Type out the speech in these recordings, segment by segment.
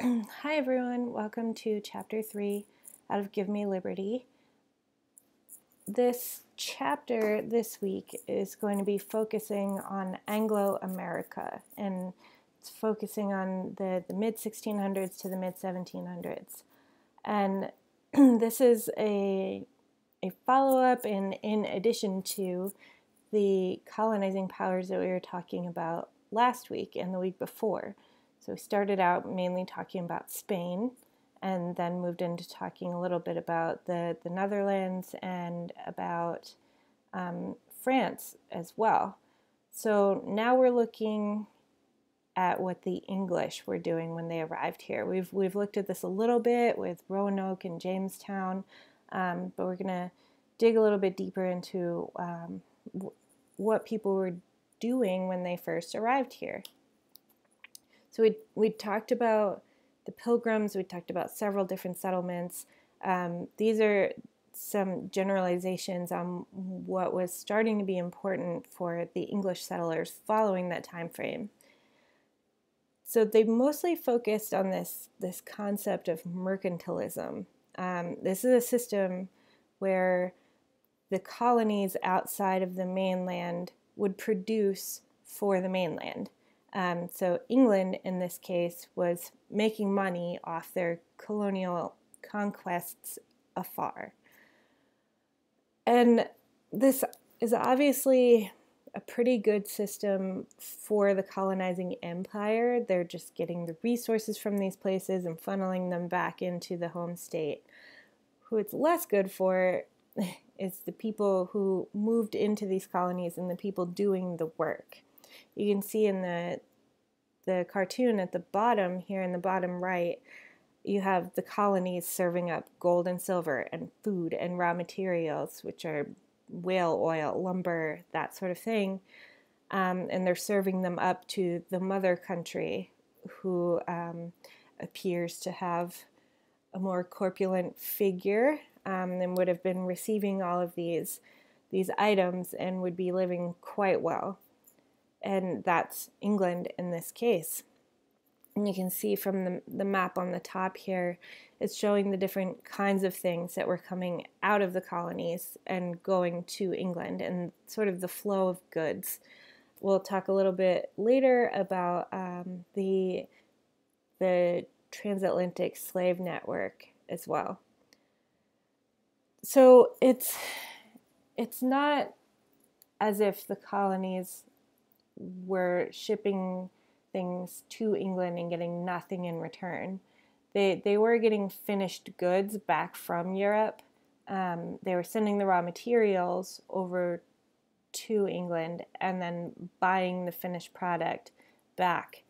Hi everyone, welcome to Chapter 3 out of Give Me Liberty. This chapter this week is going to be focusing on Anglo-America, and it's focusing on the mid-1600s to the mid-1700s. And this is a follow-up in addition to the colonizing powers that we were talking about last week and the week before. So we started out mainly talking about Spain and then moved into talking a little bit about the Netherlands and about France as well. So now we're looking at what the English were doing when they arrived here. We've looked at this a little bit with Roanoke and Jamestown, but we're going to dig a little bit deeper into what people were doing when they first arrived here. So we talked about the Pilgrims, we talked about several different settlements. These are some generalizations on what was starting to be important for the English settlers following that time frame. So they mostly focused on this concept of mercantilism. This is a system where the colonies outside of the mainland would produce for the mainland. So England, in this case, was making money off their colonial conquests afar. And this is obviously a pretty good system for the colonizing empire. They're just getting the resources from these places and funneling them back into the home state. Who it's less good for is the people who moved into these colonies and the people doing the work. You can see in the cartoon at the bottom, here in the bottom right, you have the colonies serving up gold and silver and food and raw materials, which are whale oil, lumber, that sort of thing. And they're serving them up to the mother country, who appears to have a more corpulent figure and would have been receiving all of these items and would be living quite well. And that's England in this case. And you can see from the map on the top here, it's showing the different kinds of things that were coming out of the colonies and going to England and sort of the flow of goods. We'll talk a little bit later about the transatlantic slave network as well. So it's not as if the colonies were shipping things to England and getting nothing in return. They were getting finished goods back from Europe. They were sending the raw materials over to England and then buying the finished product back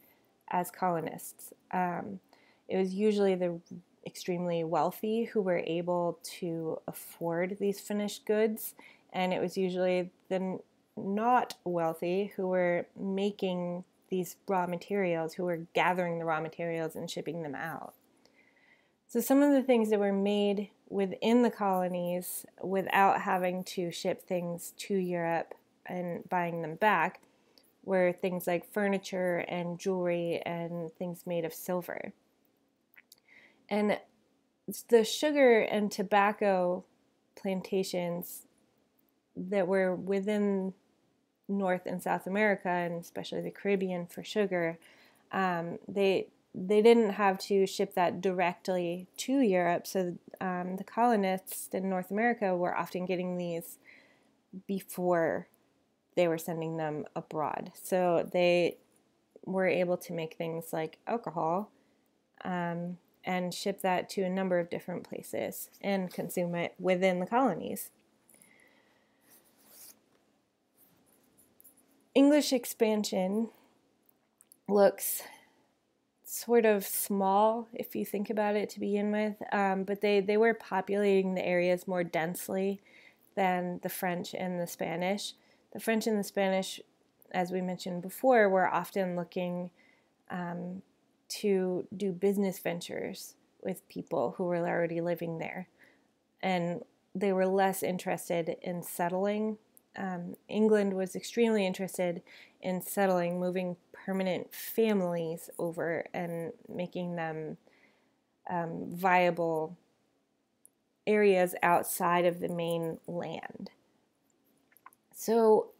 as colonists. It was usually the extremely wealthy who were able to afford these finished goods, and it was usually the not wealthy who were making these raw materials, who were gathering the raw materials and shipping them out. So some of the things that were made within the colonies without having to ship things to Europe and buying them back were things like furniture and jewelry and things made of silver. And the sugar and tobacco plantations that were within North and South America, and especially the Caribbean for sugar, they didn't have to ship that directly to Europe. So the colonists in North America were often getting these before they were sending them abroad. So they were able to make things like alcohol and ship that to a number of different places and consume it within the colonies. English expansion looks sort of small if you think about it to begin with, but they were populating the areas more densely than the French and the Spanish. The French and the Spanish, as we mentioned before, were often looking to do business ventures with people who were already living there, and they were less interested in settling England was extremely interested in settling, moving permanent families over and making them viable areas outside of the main land. So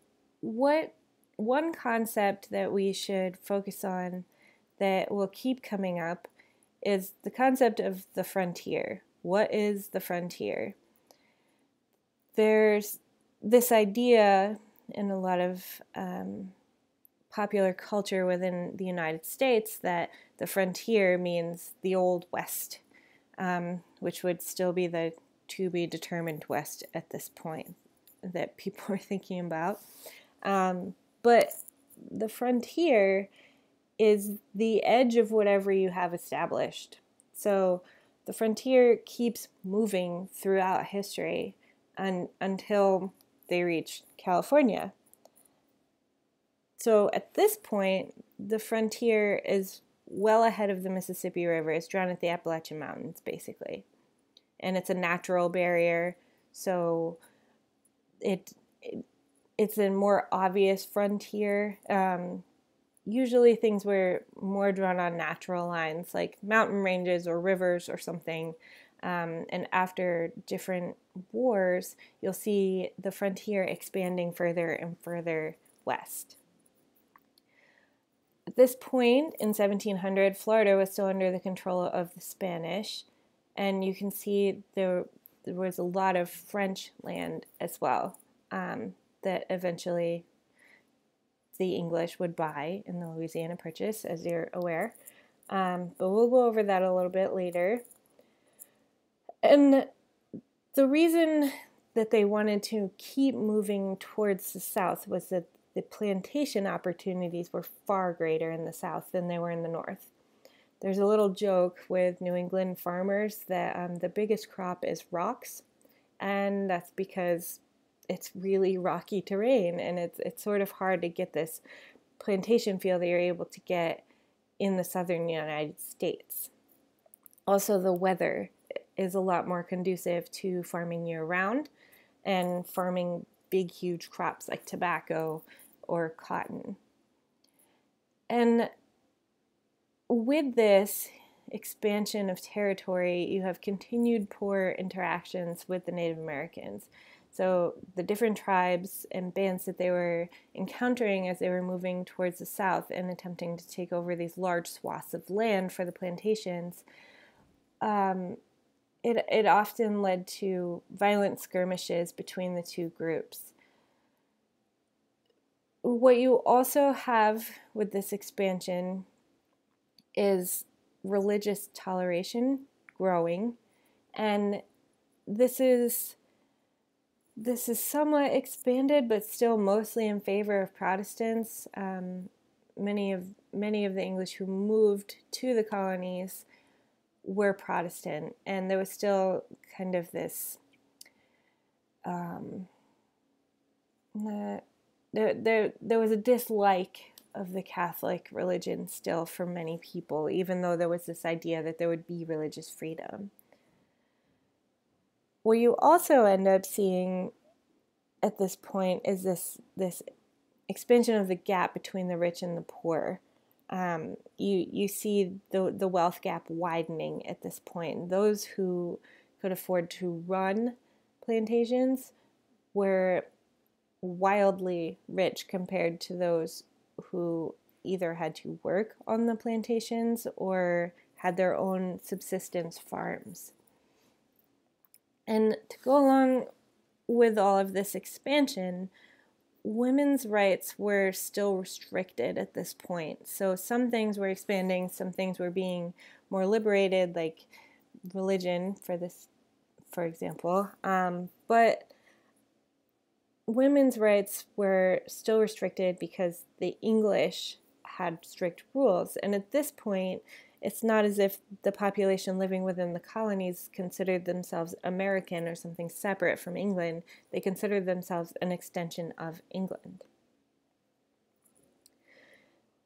one concept that we should focus on that will keep coming up is the concept of the frontier. What is the frontier? There's this idea in a lot of popular culture within the United States that the frontier means the Old West, which would still be the to be determined West at this point that people are thinking about. But the frontier is the edge of whatever you have established. So the frontier keeps moving throughout history until they reach California. So at this point, the frontier is well ahead of the Mississippi River. It's drawn at the Appalachian Mountains, basically. And it's a natural barrier, so it's a more obvious frontier. Usually things were more drawn on natural lines, like mountain ranges or rivers or something. And after different wars, you'll see the frontier expanding further and further west. At this point in 1700, Florida was still under the control of the Spanish, and you can see there was a lot of French land as well that eventually the English would buy in the Louisiana Purchase, as you're aware. But we'll go over that a little bit later. And the reason that they wanted to keep moving towards the south was that the plantation opportunities were far greater in the south than they were in the north. There's a little joke with New England farmers that the biggest crop is rocks, and that's because it's really rocky terrain, and it's sort of hard to get this plantation feel that you're able to get in the southern United States. Also, the weather is a lot more conducive to farming year-round and farming big, huge crops like tobacco or cotton. And with this expansion of territory, you have continued poor interactions with the Native Americans. So the different tribes and bands that they were encountering as they were moving towards the south and attempting to take over these large swaths of land for the plantations, it often led to violent skirmishes between the two groups. What you also have with this expansion is religious toleration growing, and this is somewhat expanded, but still mostly in favor of Protestants. Many of the English who moved to the colonies were Protestant, and there was still kind of this there was a dislike of the Catholic religion still for many people, even though there was this idea that there would be religious freedom. What you also end up seeing at this point is this expansion of the gap between the rich and the poor. You see the wealth gap widening at this point. Those who could afford to run plantations were wildly rich compared to those who either had to work on the plantations or had their own subsistence farms. And to go along with all of this expansion, women's rights were still restricted at this point. So some things were expanding, some things were being more liberated, like religion, for example. But women's rights were still restricted because the English had strict rules. And at this point, it's not as if the population living within the colonies considered themselves American or something separate from England. They considered themselves an extension of England.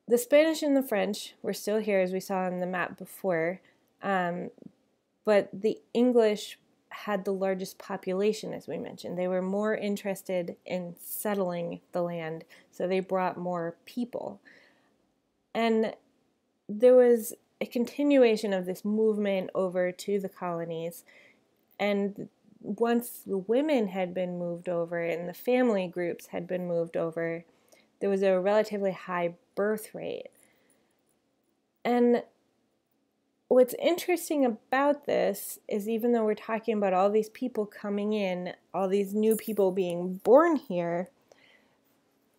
The Spanish and the French were still here, as we saw on the map before, but the English had the largest population, as we mentioned. They were more interested in settling the land, so they brought more people. And there was a continuation of this movement over to the colonies. And once the women had been moved over and the family groups had been moved over, there was a relatively high birth rate. And what's interesting about this is, even though we're talking about all these people coming in, all these new people being born here,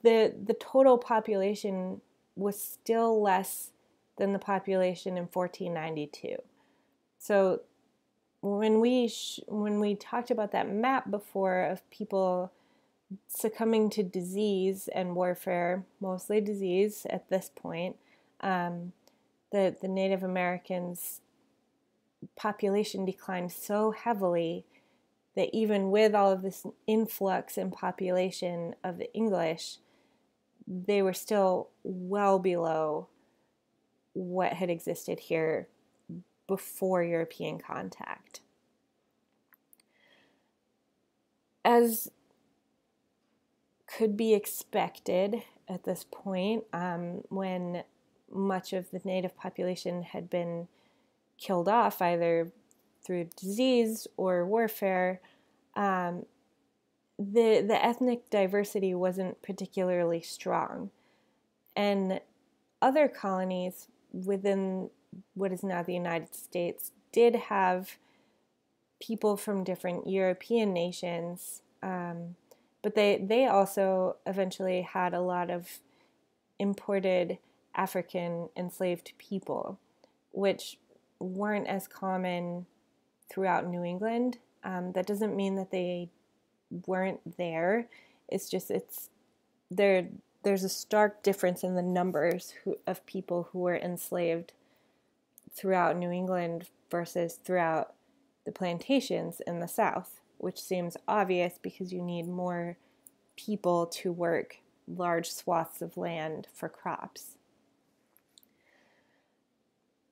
the total population was still less than the population in 1492. So when we talked about that map before of people succumbing to disease and warfare, mostly disease at this point, the Native Americans' population declined so heavily that even with all of this influx in population of the English, they were still well below what had existed here before European contact. As could be expected at this point, when much of the native population had been killed off either through disease or warfare, the ethnic diversity wasn't particularly strong. And other colonies within what is now the United States did have people from different European nations, but they also eventually had a lot of imported African enslaved people, which weren't as common throughout New England. That doesn't mean that they weren't there. It's just there's a stark difference in the numbers of people who were enslaved throughout New England versus throughout the plantations in the South, which seems obvious because you need more people to work large swaths of land for crops.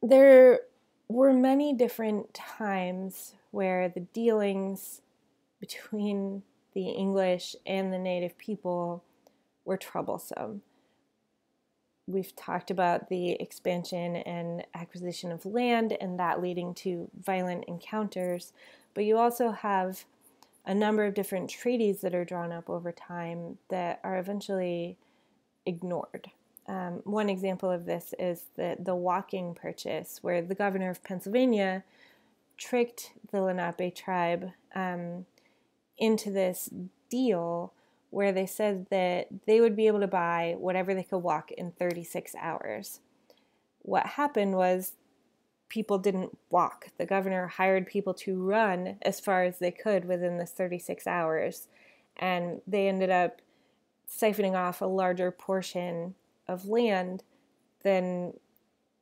There were many different times where the dealings between the English and the native people were troublesome. We've talked about the expansion and acquisition of land and that leading to violent encounters, but you also have a number of different treaties that are drawn up over time that are eventually ignored. One example of this is the walking purchase, where the governor of Pennsylvania tricked the Lenape tribe into this deal where they said that they would be able to buy whatever they could walk in 36 hours. What happened was people didn't walk. The governor hired people to run as far as they could within this 36 hours, and they ended up siphoning off a larger portion of land than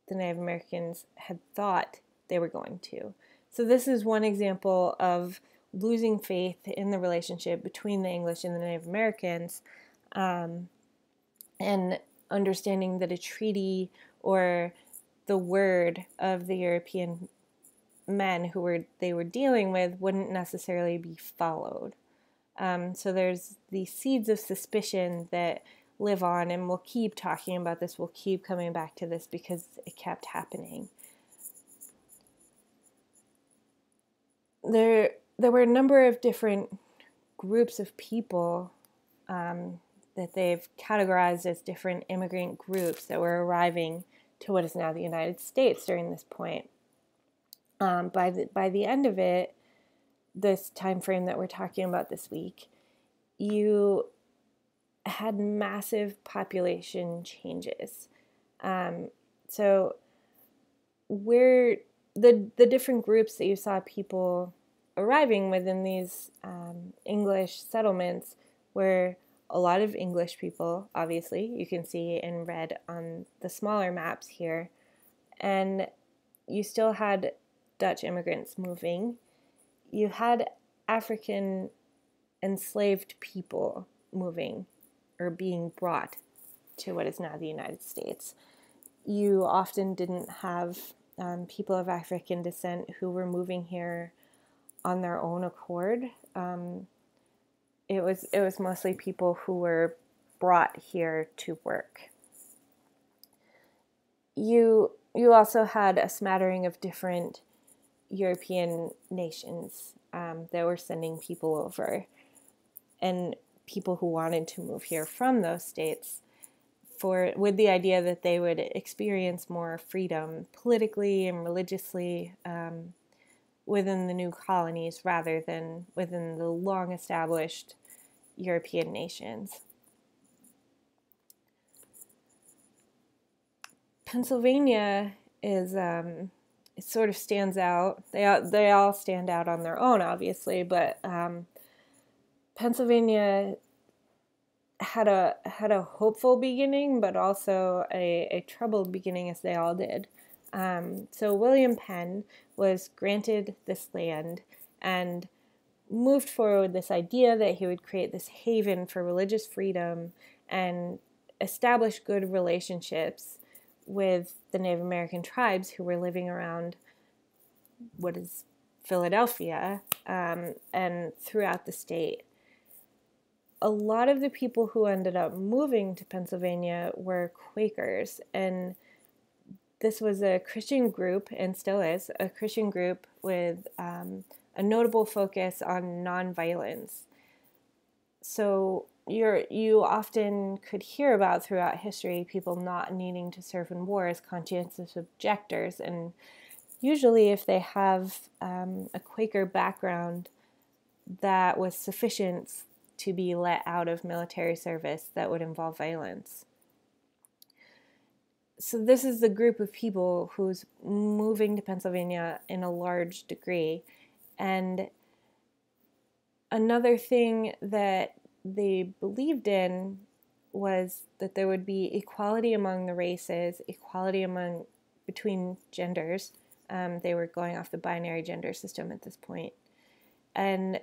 the Native Americans had thought they were going to. So this is one example of losing faith in the relationship between the English and the Native Americans, and understanding that a treaty or the word of the European men they were dealing with wouldn't necessarily be followed. So there's these seeds of suspicion that live on, and we'll keep talking about this, we'll keep coming back to this because it kept happening. There were a number of different groups of people that they've categorized as different immigrant groups that were arriving to what is now the United States during this point. By the end of it, this time frame that we're talking about this week, you had massive population changes. So where the different groups that you saw people arriving within these English settlements were a lot of English people, obviously. You can see in red on the smaller maps here. And you still had Dutch immigrants moving. You had African enslaved people moving or being brought to what is now the United States. You often didn't have people of African descent who were moving here on their own accord. It was mostly people who were brought here to work. You also had a smattering of different European nations that were sending people over, and people who wanted to move here from those states with the idea that they would experience more freedom politically and religiously within the new colonies rather than within the long-established European nations. Pennsylvania is it sort of stands out. They all stand out on their own, obviously, but Pennsylvania had a hopeful beginning, but also a troubled beginning, as they all did. So William Penn was granted this land and moved forward this idea that he would create this haven for religious freedom and establish good relationships with the Native American tribes who were living around what is Philadelphia and throughout the state. A lot of the people who ended up moving to Pennsylvania were Quakers, and this was a Christian group, and still is, a Christian group with a notable focus on nonviolence. So you often could hear about throughout history people not needing to serve in war as conscientious objectors, and usually if they have a Quaker background, that was sufficient to be let out of military service that would involve violence. So this is the group of people who's moving to Pennsylvania in a large degree. And another thing that they believed in was that there would be equality among the races, equality between genders. They were going off the binary gender system at this point. And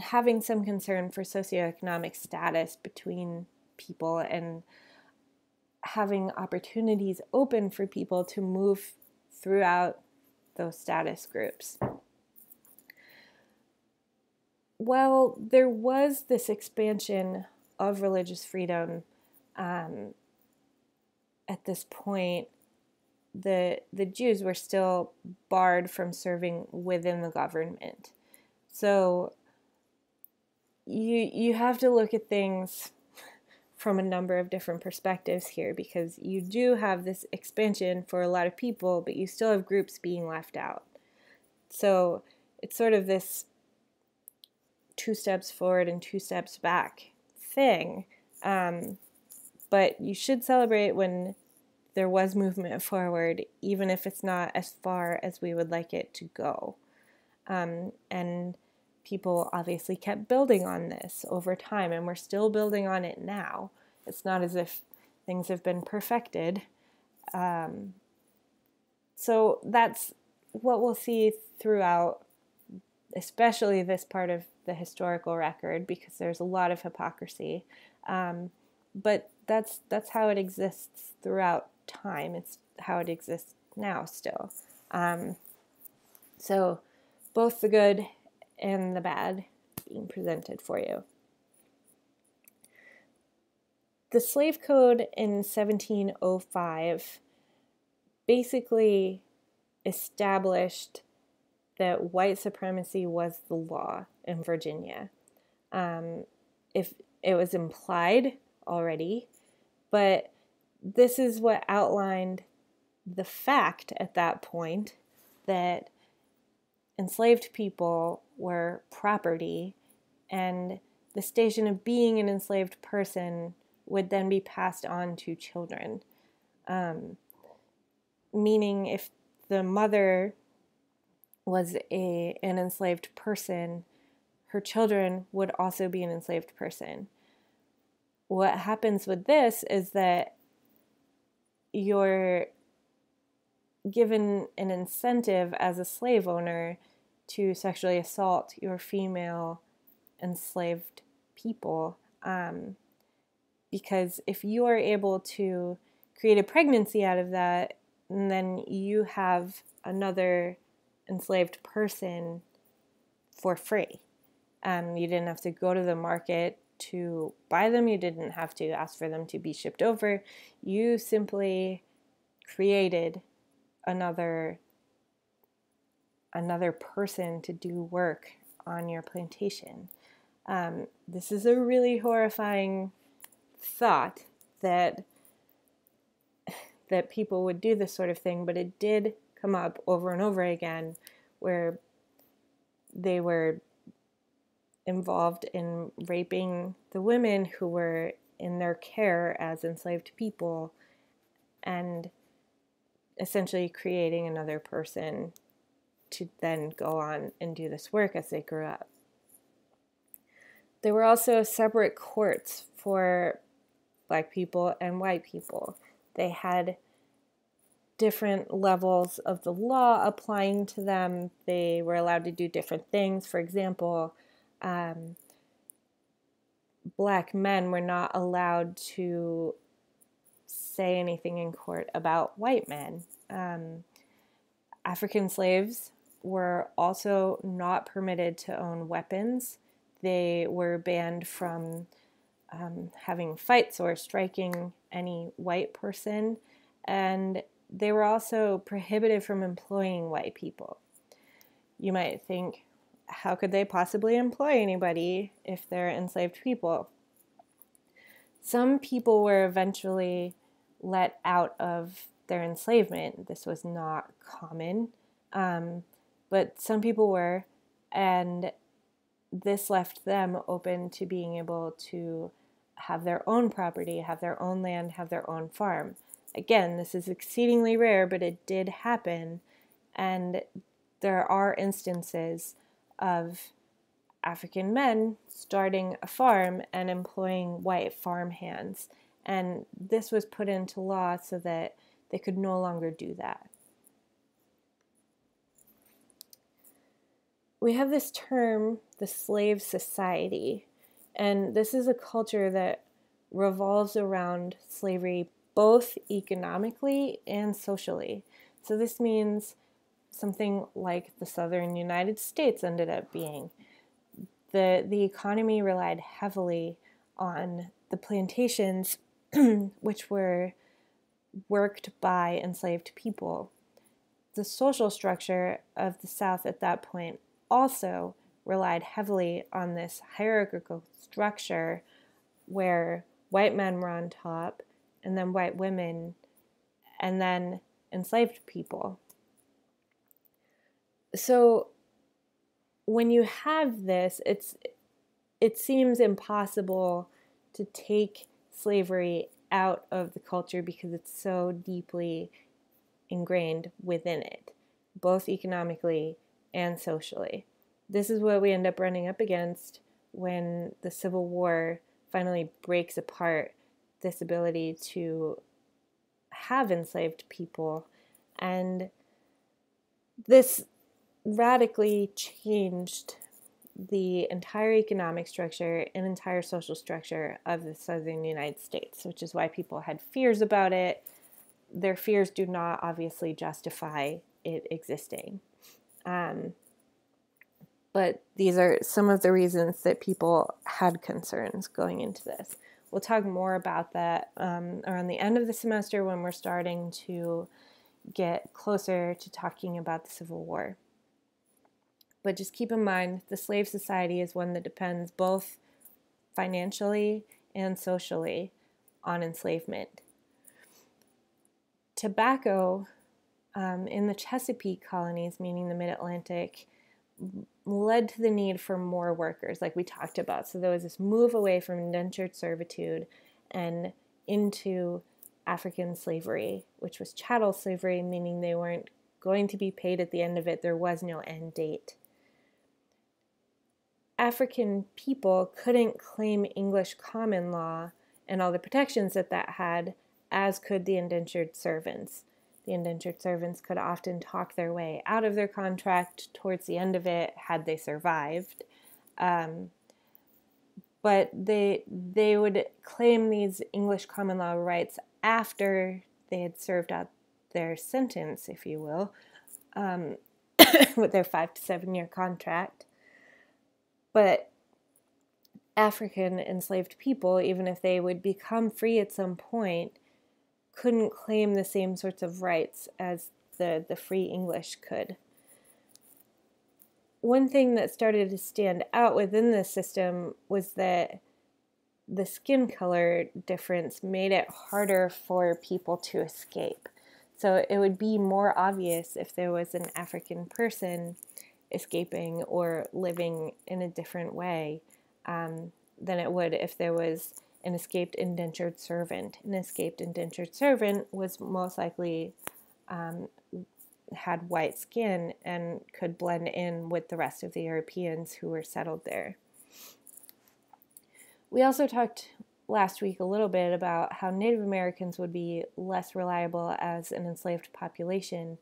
having some concern for socioeconomic status between people and having opportunities open for people to move throughout those status groups. Well, there was this expansion of religious freedom at this point. The Jews were still barred from serving within the government. So you have to look at things from a number of different perspectives here, because you do have this expansion for a lot of people, but you still have groups being left out. So it's sort of this 2 steps forward and 2 steps back thing. But you should celebrate when there was movement forward, even if it's not as far as we would like it to go. And people obviously kept building on this over time, and we're still building on it now. It's not as if things have been perfected. So that's what we'll see throughout, especially this part of the historical record, because there's a lot of hypocrisy. But that's how it exists throughout time. It's how it exists now still. So both the good and the bad being presented for you. The Slave Code in 1705 basically established that white supremacy was the law in Virginia. If it was implied already, but this is what outlined the fact at that point that enslaved people were property, and the station of being an enslaved person would then be passed on to children. Meaning if the mother was an enslaved person, her children would also be an enslaved person. What happens with this is that you're given an incentive as a slave owner to sexually assault your female enslaved people, because if you are able to create a pregnancy out of that, then you have another enslaved person for free. You didn't have to go to the market to buy them. You didn't have to ask for them to be shipped over. You simply created another person to do work on your plantation. This is a really horrifying thought that people would do this sort of thing, but it did come up over and over again where they were involved in raping the women who were in their care as enslaved people and essentially creating another person to then go on and do this work as they grew up. There were also separate courts for Black people and white people. They had different levels of the law applying to them. They were allowed to do different things. For example, Black men were not allowed to say anything in court about white men. African slaves were also not permitted to own weapons. They were banned from having fights or striking any white person, and they were also prohibited from employing white people. You might think, how could they possibly employ anybody if they're enslaved people? Some people were eventually let out of their enslavement. This was not common, but some people were, and this left them open to being able to have their own property, have their own land, have their own farm. Again, this is exceedingly rare, but it did happen, and there are instances of African men starting a farm and employing white farm hands, and this was put into law so that they could no longer do that. We have this term, the slave society, and this is a culture that revolves around slavery both economically and socially. So this means something like the southern United States ended up being. The economy relied heavily on the plantations, which were worked by enslaved people. The social structure of the South at that point also relied heavily on this hierarchical structure where white men were on top, and then white women, and then enslaved people. So when you have this, it seems impossible to take slavery out of the culture because it's so deeply ingrained within it, both economically and socially. This is what we end up running up against when the Civil War finally breaks apart this ability to have enslaved people. And this radically changed the entire economic structure and entire social structure of the southern United States, which is why people had fears about it. Their fears do not obviously justify it existing. But these are some of the reasons that people had concerns going into this. We'll talk more about that around the end of the semester when we're starting to get closer to talking about the Civil War. But just keep in mind, the slave society is one that depends both financially and socially on enslavement. Tobacco in the Chesapeake colonies, meaning the mid-Atlantic, led to the need for more workers, like we talked about. So there was this move away from indentured servitude and into African slavery, which was chattel slavery, meaning they weren't going to be paid at the end of it. There was no end date. African people couldn't claim English common law and all the protections that had, as could the indentured servants. The indentured servants could often talk their way out of their contract towards the end of it, had they survived. But they would claim these English common law rights after they had served out their sentence, if you will. with their 5 to 7 year contract. But African enslaved people, even if they would become free at some point, couldn't claim the same sorts of rights as the free English could. One thing that started to stand out within this system was that the skin color difference made it harder for people to escape. So it would be more obvious if there was an African person escaping or living in a different way than it would if there was an escaped indentured servant. An escaped indentured servant was most likely had white skin and could blend in with the rest of the Europeans who were settled there. We also talked last week a little bit about how Native Americans would be less reliable as an enslaved population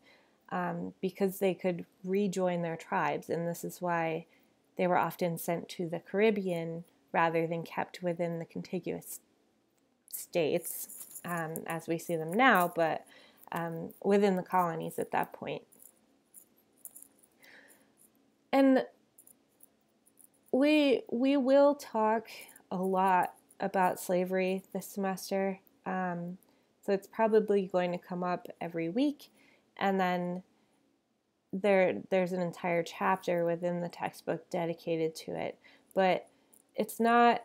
because they could rejoin their tribes, and this is why they were often sent to the Caribbean rather than kept within the contiguous states as we see them now, but within the colonies at that point. And we will talk a lot about slavery this semester, so it's probably going to come up every week, and then there's an entire chapter within the textbook dedicated to it. But it's not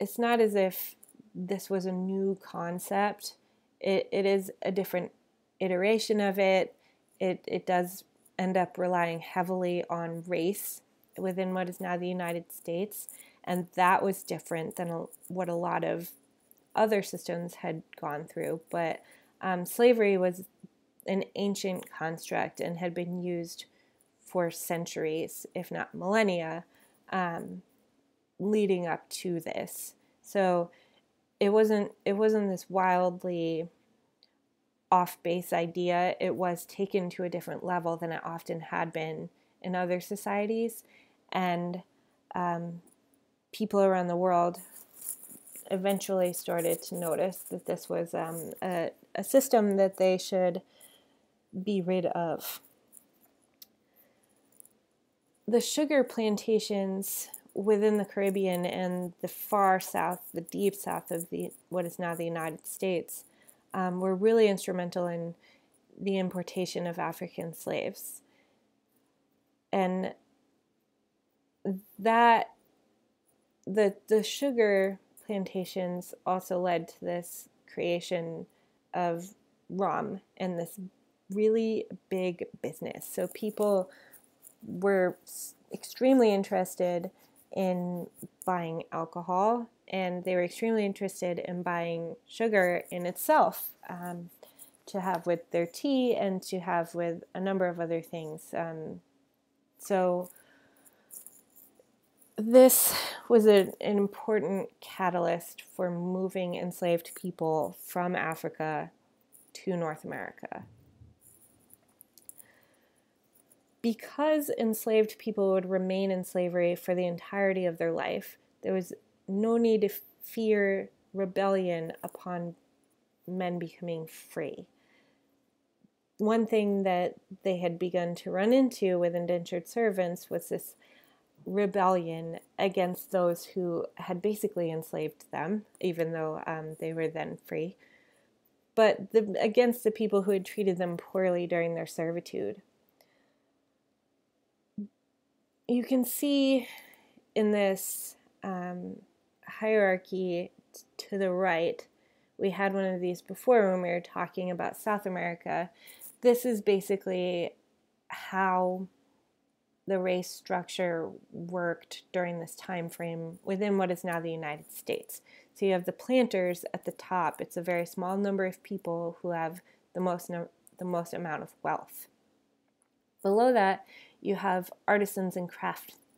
as if this was a new concept. It is a different iteration of it. It does end up relying heavily on race within what is now the United States, and that was different than what a lot of other systems had gone through. But slavery was an ancient construct and had been used for centuries, if not millennia, leading up to this. So it wasn't this wildly off-base idea. It was taken to a different level than it often had been in other societies, and people around the world eventually started to notice that this was a system that they should be rid of. The sugar plantations within the Caribbean and the far south, the deep south of what is now the United States, were really instrumental in the importation of African slaves. And that the sugar plantations also led to this creation of rum and this really big business. So people were extremely interested in buying alcohol, and they were extremely interested in buying sugar in itself to have with their tea and to have with a number of other things. So this was an important catalyst for moving enslaved people from Africa to North America. Because enslaved people would remain in slavery for the entirety of their life, there was no need to fear rebellion upon men becoming free. One thing that they had begun to run into with indentured servants was this rebellion against those who had basically enslaved them, even though they were then free, but against the people who had treated them poorly during their servitude. You can see in this hierarchy to the right, we had one of these before when we were talking about South America. This is basically how the race structure worked during this time frame within what is now the United States. So you have the planters at the top. It's a very small number of people who have the most amount of wealth. Below that, you have artisans and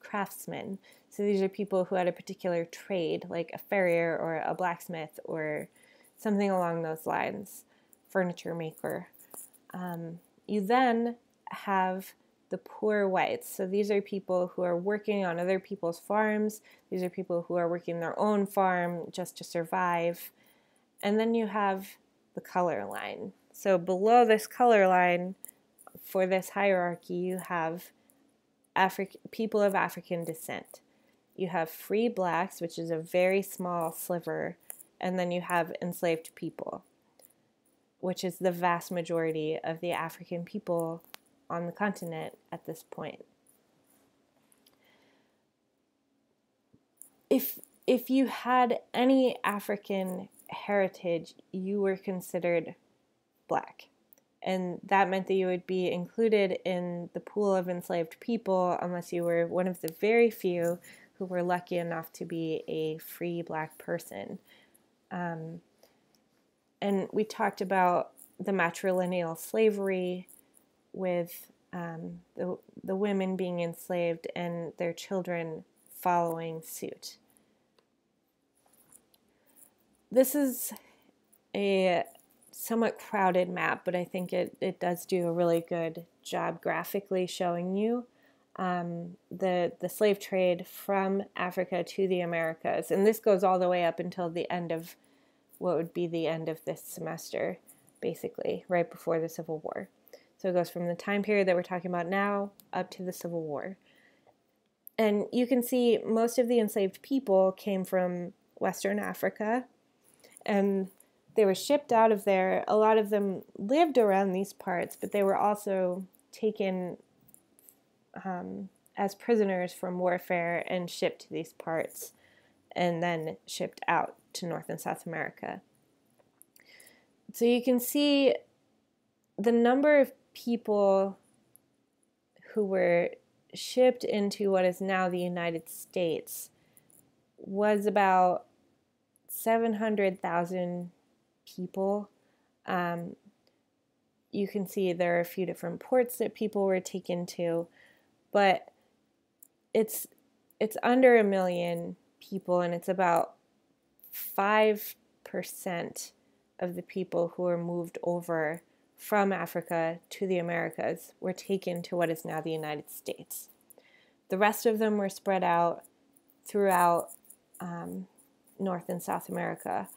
craftsmen. So these are people who had a particular trade, like a farrier or a blacksmith or something along those lines, furniture maker. You then have the poor whites. So these are people who are working on other people's farms. These are people who are working their own farm just to survive. And then you have the color line. So below this color line for this hierarchy, you have people of African descent. You have free blacks, which is a very small sliver, and then you have enslaved people, which is the vast majority of the African people on the continent at this point. If you had any African heritage, you were considered black. And that meant that you would be included in the pool of enslaved people unless you were one of the very few who were lucky enough to be a free black person. And we talked about the matrilineal slavery with the women being enslaved and their children following suit. This is a somewhat crowded map, but I think it does do a really good job graphically showing you the slave trade from Africa to the Americas. And this goes all the way up until the end of what would be the end of this semester, basically, right before the Civil War. So it goes from the time period that we're talking about now up to the Civil War. And you can see most of the enslaved people came from Western Africa, and they were shipped out of there. A lot of them lived around these parts, but they were also taken as prisoners from warfare and shipped to these parts and then shipped out to North and South America. So you can see the number of people who were shipped into what is now the United States was about 700,000 people. You can see there are a few different ports that people were taken to, but it's under 1 million people, and it's about 5% of the people who were moved over from Africa to the Americas were taken to what is now the United States. The rest of them were spread out throughout North and South America.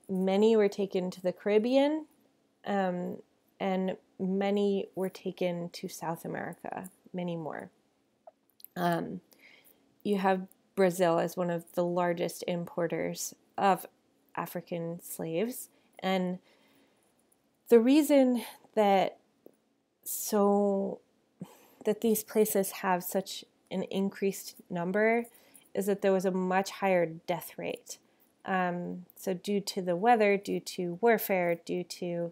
Many were taken to the Caribbean, and many were taken to South America, many more. You have Brazil as one of the largest importers of African slaves, and the reason that these places have such an increased number is that there was a much higher death rate. So due to the weather, due to warfare, due to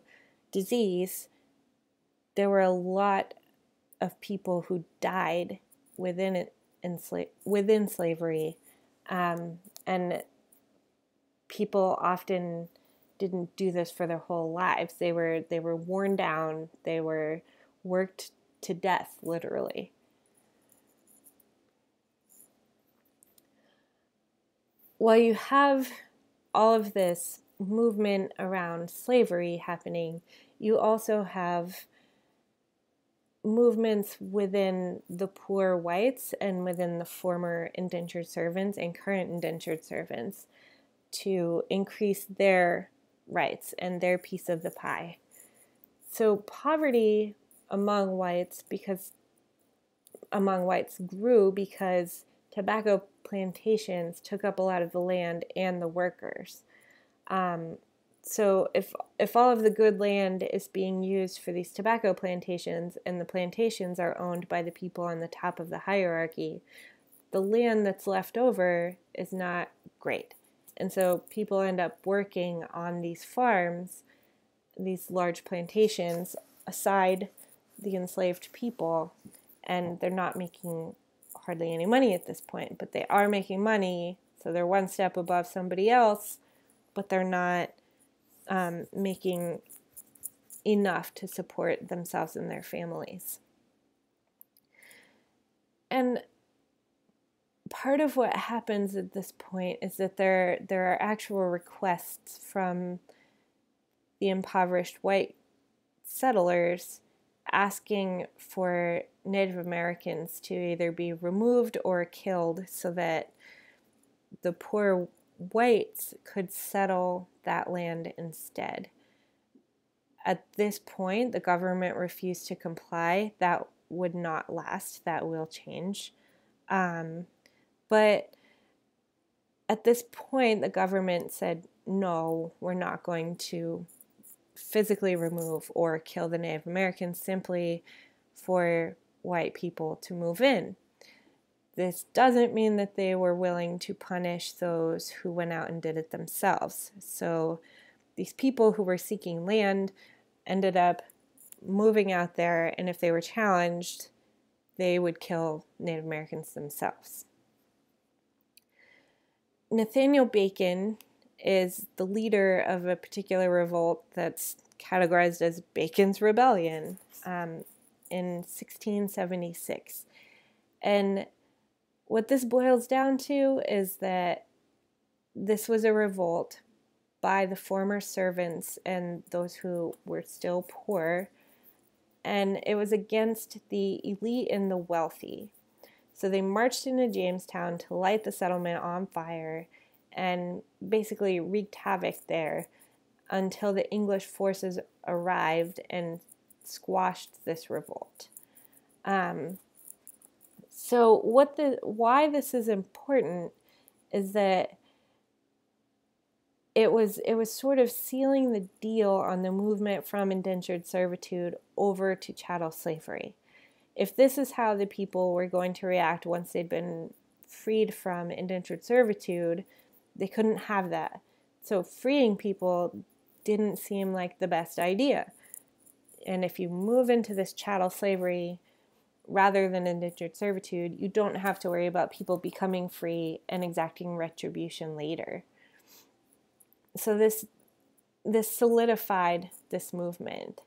disease, there were a lot of people who died within slavery, and people often didn't do this for their whole lives. They were worn down. They were worked to death, literally. While you have all of this movement around slavery happening, you also have movements within the poor whites and within the former indentured servants and current indentured servants to increase their rights and their piece of the pie. So poverty among whites grew because tobacco plantations took up a lot of the land and the workers. So if all of the good land is being used for these tobacco plantations and the plantations are owned by the people on the top of the hierarchy, the land that's left over is not great. And so people end up working on these farms, these large plantations, aside the enslaved people, and they're not making hardly any money at this point, but they are making money, so they're one step above somebody else, but they're not making enough to support themselves and their families. And part of what happens at this point is that there are actual requests from the impoverished white settlers asking for Native Americans to either be removed or killed so that the poor whites could settle that land instead. at this point, the government refused to comply. That would not last. That will change. But at this point, the government said, no, we're not going to physically remove or kill the Native Americans simply for white people to move in. This doesn't mean that they were willing to punish those who went out and did it themselves. So these people who were seeking land ended up moving out there, and if they were challenged, they would kill Native Americans themselves. Nathaniel Bacon is the leader of a particular revolt that's categorized as Bacon's Rebellion in 1676. And what this boils down to is that this was a revolt by the former servants and those who were still poor, and it was against the elite and the wealthy. So they marched into Jamestown to light the settlement on fire and basically wreaked havoc there until the English forces arrived and squashed this revolt. So why this is important is that it was sort of sealing the deal on the movement from indentured servitude over to chattel slavery. If this is how the people were going to react once they'd been freed from indentured servitude, they couldn't have that. So freeing people didn't seem like the best idea. And if you move into this chattel slavery rather than indentured servitude, you don't have to worry about people becoming free and exacting retribution later. So this solidified this movement.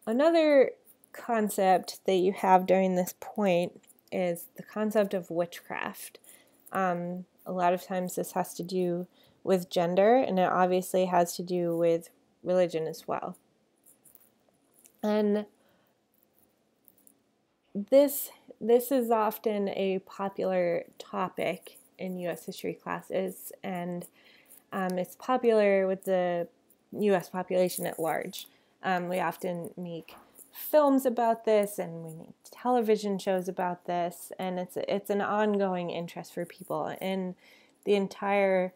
Another concept that you have during this point is the concept of witchcraft. A lot of times this has to do with gender, and it obviously has to do with religion as well. And this is often a popular topic in U.S. history classes, and it's popular with the U.S. population at large. We often make films about this, and we make television shows about this, and it's an ongoing interest for people. And the entire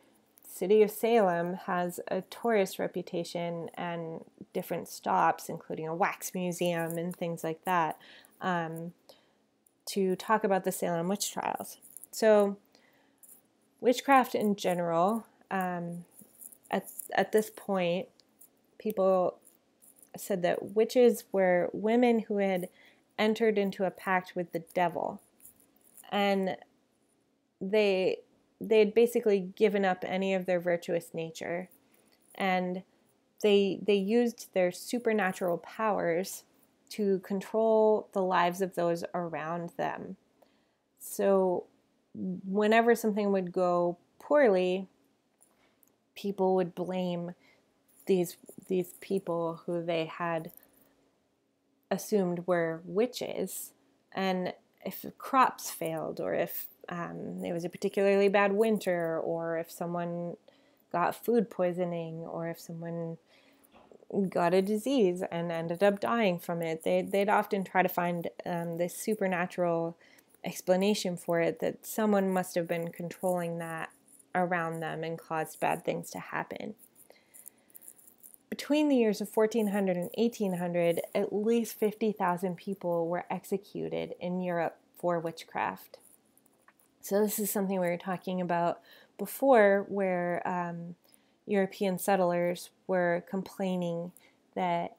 city of Salem has a tourist reputation and different stops, including a wax museum and things like that, to talk about the Salem witch trials. So witchcraft in general, at this point, people said that witches were women who had entered into a pact with the devil, and they had basically given up any of their virtuous nature, and they used their supernatural powers to control the lives of those around them. So whenever something would go poorly, people would blame these people who they had assumed were witches. And if crops failed, or if it was a particularly bad winter, or if someone got food poisoning, or if someone got a disease and ended up dying from it, they'd often try to find this supernatural explanation for it, that someone must have been controlling that around them and caused bad things to happen. Between the years of 1400 and 1800, at least 50,000 people were executed in Europe for witchcraft. So this is something we were talking about before, where European settlers were complaining that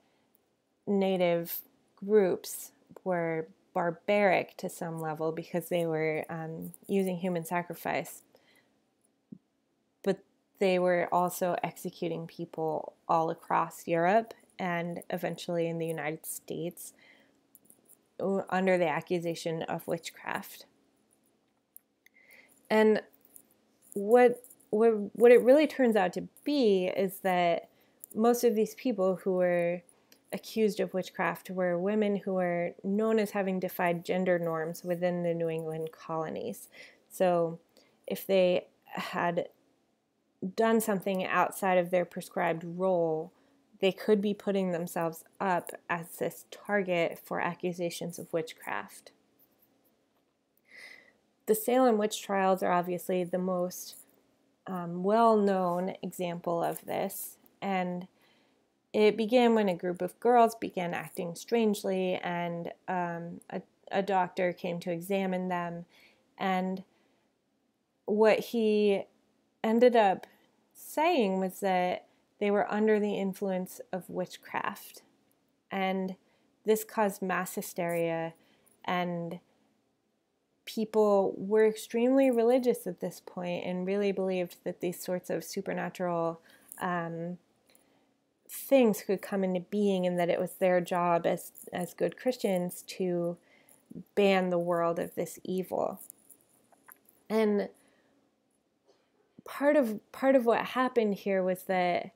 native groups were barbaric to some level because they were using human sacrifice. But they were also executing people all across Europe and eventually in the United States under the accusation of witchcraft. And what it really turns out to be is that most of these people who were accused of witchcraft were women who were known as having defied gender norms within the New England colonies. So if they had done something outside of their prescribed role, they could be putting themselves up as this target for accusations of witchcraft. The Salem witch trials are obviously the most well-known example of this, and it began when a group of girls began acting strangely, and a doctor came to examine them, and what he ended up saying was that they were under the influence of witchcraft, and this caused mass hysteria, and people were extremely religious at this point and really believed that these sorts of supernatural things could come into being, and that it was their job as good Christians to ban the world of this evil. And part of what happened here was that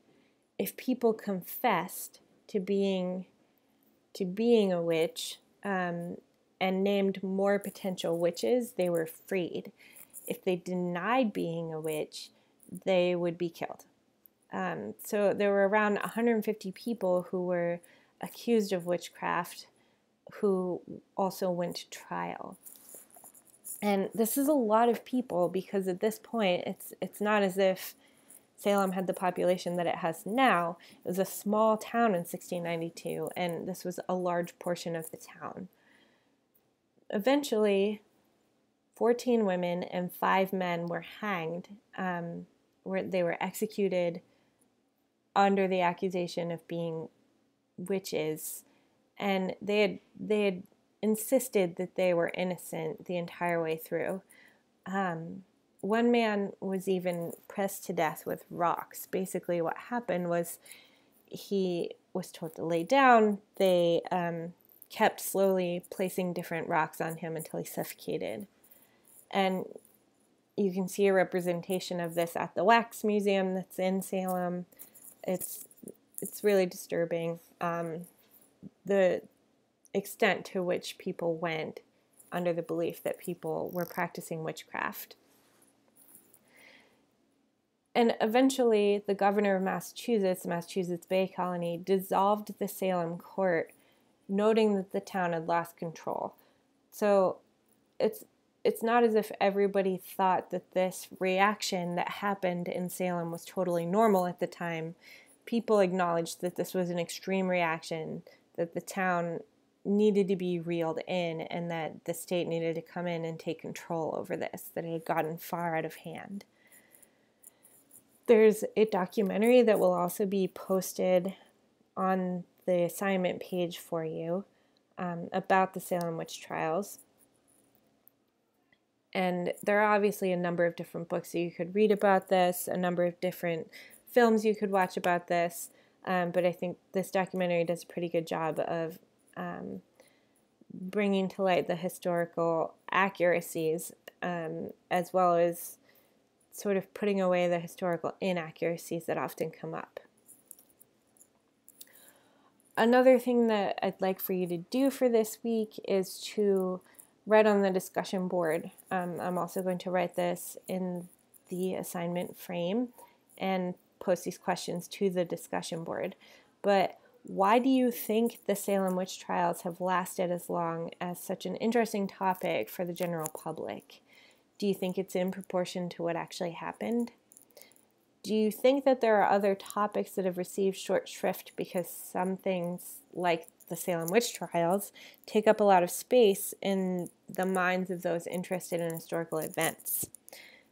if people confessed to being a witch and named more potential witches, they were freed. If they denied being a witch, they would be killed. So there were around 150 people who were accused of witchcraft who also went to trial. And this is a lot of people, because at this point it's not as if Salem had the population that it has now. It was a small town in 1692, and this was a large portion of the town. Eventually, 14 women and 5 men were hanged. They were executed under the accusation of being witches, and they had insisted that they were innocent the entire way through. One man was even pressed to death with rocks. Basically what happened was he was told to lay down. They kept slowly placing different rocks on him until he suffocated. And you can see a representation of this at the Wax Museum that's in Salem. It's really disturbing, the extent to which people went under the belief that people were practicing witchcraft. And eventually, the governor of Massachusetts Bay Colony, dissolved the Salem court, noting that the town had lost control. So it's not as if everybody thought that this reaction that happened in Salem was totally normal at the time. People acknowledged that this was an extreme reaction, that the town needed to be reeled in, and that the state needed to come in and take control over this, that it had gotten far out of hand. There's a documentary that will also be posted on the assignment page for you about the Salem witch trials. And there are obviously a number of different books that you could read about this, a number of different films you could watch about this, but I think this documentary does a pretty good job of bringing to light the historical accuracies, as well as sort of putting away the historical inaccuracies that often come up. Another thing that I'd like for you to do for this week is to write on the discussion board. I'm also going to write this in the assignment frame and post these questions to the discussion board. But why do you think the Salem witch trials have lasted as long as such an interesting topic for the general public? Do you think it's in proportion to what actually happened? Do you think that there are other topics that have received short shrift because some things, like the Salem witch trials, take up a lot of space in the minds of those interested in historical events?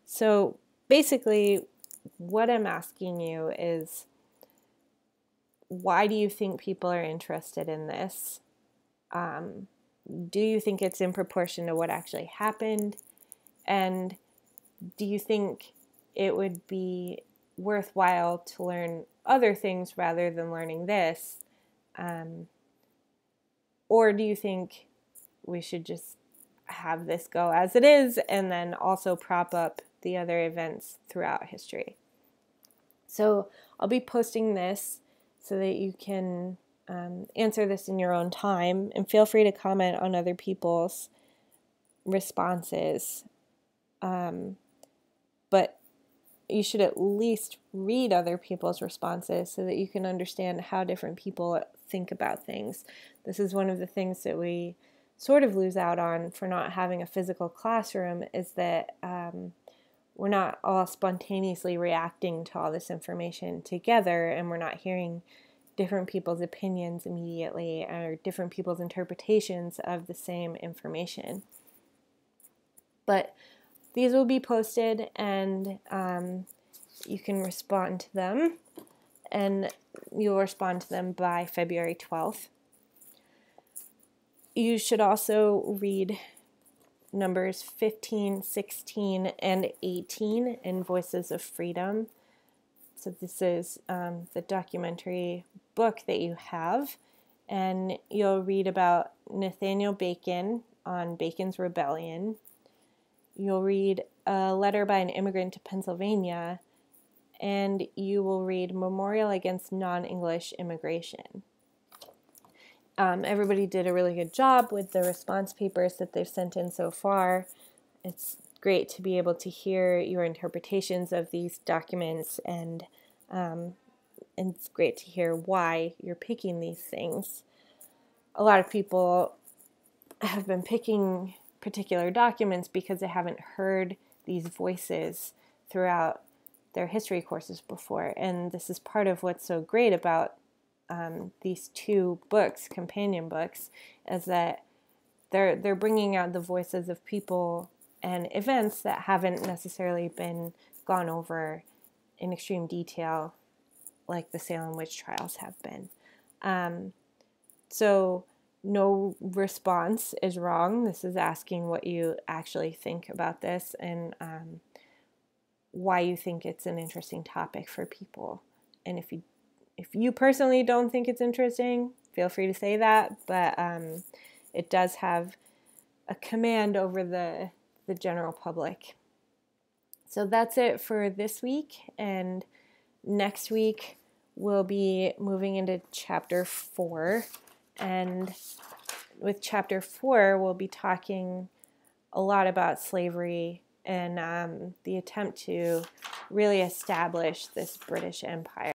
So basically, what I'm asking you is, why do you think people are interested in this? Do you think it's in proportion to what actually happened? And do you think it would be worthwhile to learn other things rather than learning this? Or do you think we should just have this go as it is and then also prop up the other events throughout history? So I'll be posting this so that you can answer this in your own time, and feel free to comment on other people's responses. But you should at least read other people's responses so that you can understand how different people think about things. This is one of the things that we sort of lose out on for not having a physical classroom, is that we're not all spontaneously reacting to all this information together, and we're not hearing different people's opinions immediately or different people's interpretations of the same information. But these will be posted, and you can respond to them, and you'll respond to them by February 12th. You should also read numbers 15, 16, and 18 in Voices of Freedom. So this is the documentary book that you have, and you'll read about Nathaniel Bacon on Bacon's Rebellion. You'll read a letter by an immigrant to Pennsylvania, and you will read Memorial Against Non-English Immigration. Everybody did a really good job with the response papers that they've sent in so far. It's great to be able to hear your interpretations of these documents, and it's great to hear why you're picking these things. A lot of people have been picking particular documents because they haven't heard these voices throughout their history courses before, and this is part of what's so great about these two books, companion books, is that they're bringing out the voices of people and events that haven't necessarily been gone over in extreme detail like the Salem witch trials have been. So no response is wrong. This is asking what you actually think about this, and why you think it's an interesting topic for people. And if you personally don't think it's interesting, feel free to say that, but it does have a command over the general public. So that's it for this week, and next week we'll be moving into chapter 4, and with chapter 4 we'll be talking a lot about slavery and the attempt to really establish this British Empire.